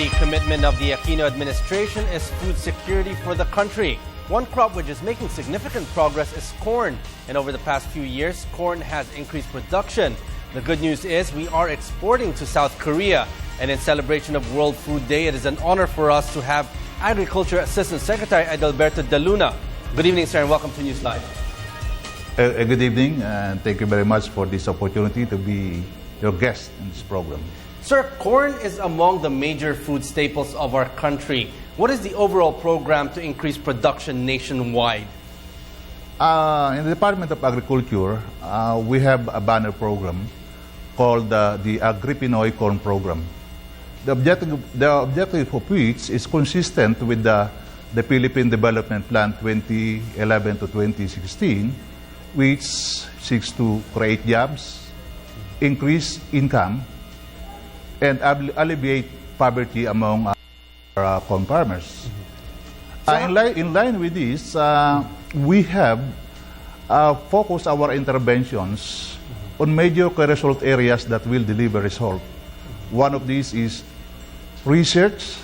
the commitment of the Aquino administration is food security for the country. One crop which is making significant progress is corn. And over the past few years, corn has increased production. The good news is we are exporting to South Korea. And in celebration of World Food Day, it is an honor for us to have Agriculture Assistant Secretary Edilberto De Luna. Good evening, sir, and welcome to NewsLife. Good evening, and thank you very much for this opportunity to be your guest in this program. Sir, corn is among the major food staples of our country. What is the overall program to increase production nationwide? In the Department of Agriculture, we have a banner program called the Agri-Pinoy Corn Program. The objective of which is consistent with the Philippine Development Plan 2011 to 2016, which seeks to create jobs, increase income, and alleviate poverty among our corn farmers. In line with this, we have focused our interventions on major result areas that will deliver result. One of these is research,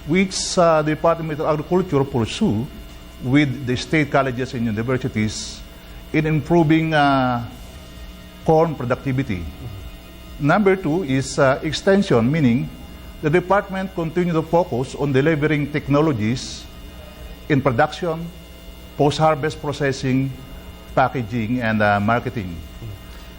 which the Department of Agriculture pursue with the state colleges and universities in improving corn productivity. Number two is extension, meaning the department continues to focus on delivering technologies in production, post-harvest processing, packaging, and marketing.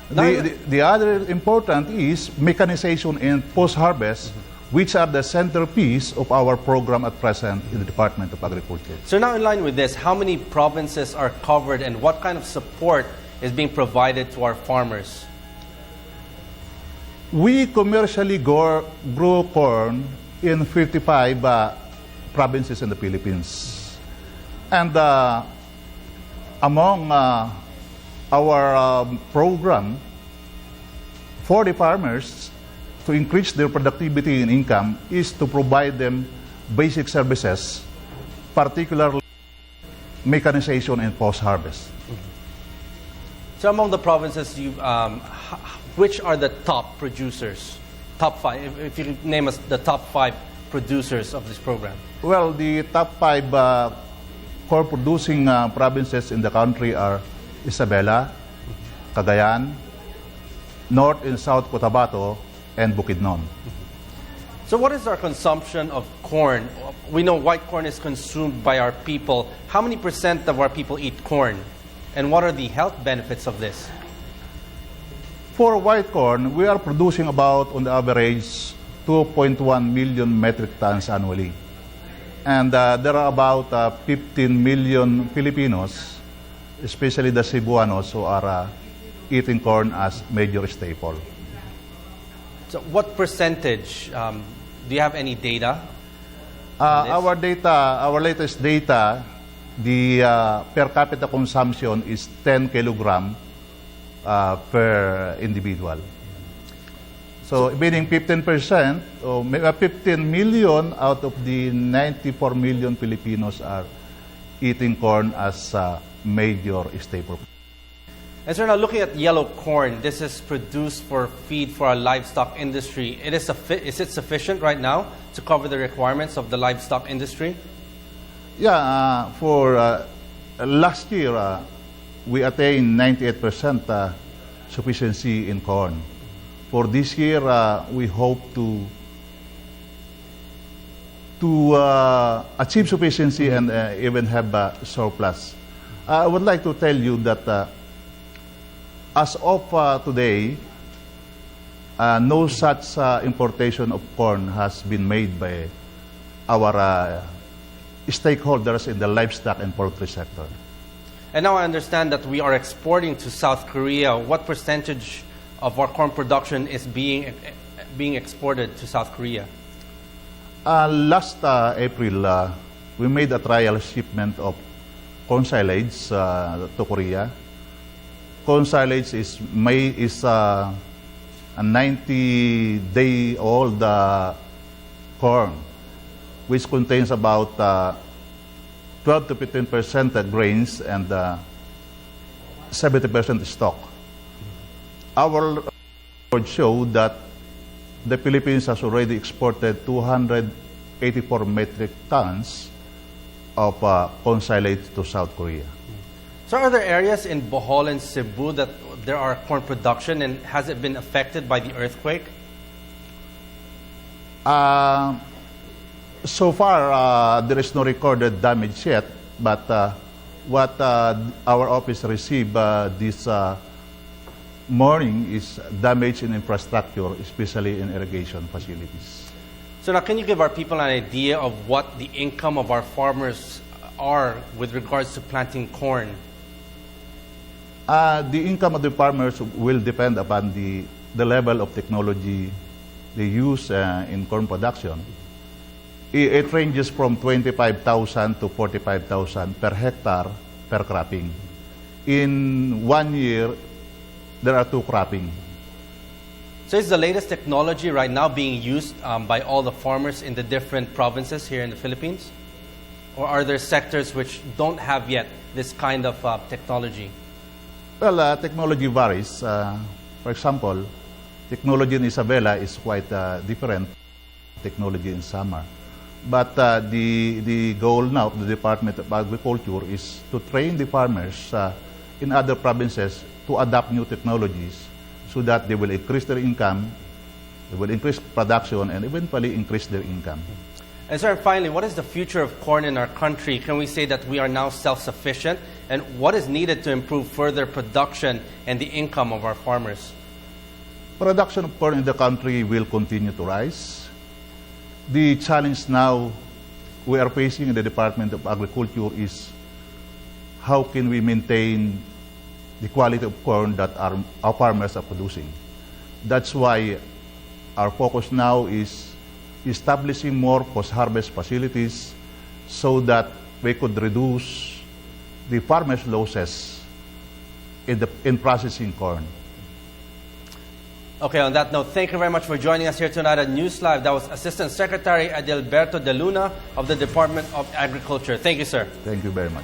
The other important is mechanization and post-harvest, which are the centerpiece of our program at present in the Department of Agriculture. So now in line with this, how many provinces are covered and what kind of support is being provided to our farmers? We commercially grow corn in 55 provinces in the Philippines. And among our program for the farmers to increase their productivity and income is to provide them basic services, particularly mechanization and post-harvest. So among the provinces, which are the top producers? Top five, if you name us the top 5 producers of this program. Well, the top 5 corn producing provinces in the country are Isabela, Cagayan, North and South Cotabato, and Bukidnon. So what is our consumption of corn? We know white corn is consumed by our people. How many % of our people eat corn? And what are the health benefits of this? For white corn, we are producing about, on the average, 2.1 million metric tons annually. And there are about 15 million Filipinos, especially the Cebuanos, who are eating corn as major staple. So what percentage? Do you have any data? Our latest data, the per capita consumption is 10 kilogram per individual. So meaning 15%, or 15 million out of the 94 million Filipinos are eating corn as a major staple. And so now looking at yellow corn, this is produced for feed for our livestock industry. Is it sufficient right now to cover the requirements of the livestock industry? Yeah, for last year, we attained 98% sufficiency in corn. For this year, we hope to achieve sufficiency and even have a surplus. I would like to tell you that as of today, no such importation of corn has been made by our stakeholders in the livestock and poultry sector. And now I understand that we are exporting to South Korea. What percentage of our corn production is being exported to South Korea? Last April, we made a trial shipment of corn silage to Korea. Corn silage is a 90-day-old corn, which contains about 12 to 15% grains and 70% stock. Our report showed that the Philippines has already exported 284 metric tons of consilates to South Korea. So are there areas in Bohol and Cebu that there are corn production, and has it been affected by the earthquake? So far, there is no recorded damage yet, but what our office received this morning is damage in infrastructure, especially in irrigation facilities. So now, can you give our people an idea of what the income of our farmers are with regards to planting corn? The income of the farmers will depend upon the level of technology they use in corn production. It ranges from 25,000 to 45,000 per hectare per cropping. In 1 year, there are 2 cropping. So is the latest technology right now being used by all the farmers in the different provinces here in the Philippines? Or are there sectors which don't have yet this kind of technology? Well, technology varies. For example, technology in Isabela is quite different technology in Samar. But the goal now of the Department of Agriculture is to train the farmers in other provinces to adopt new technologies so that they will increase their income, they will increase production, and eventually increase their income. And sir, finally, what is the future of corn in our country? Can we say that we are now self-sufficient? And what is needed to improve further production and the income of our farmers? Production of corn in the country will continue to rise. The challenge now we are facing in the Department of Agriculture is how can we maintain the quality of corn that our farmers are producing. That's why our focus now is establishing more post-harvest facilities so that we could reduce the farmers' losses in processing corn. Okay, on that note, thank you very much for joining us here tonight at NewsLive. That was Assistant Secretary Edilberto De Luna of the Department of Agriculture. Thank you, sir. Thank you very much.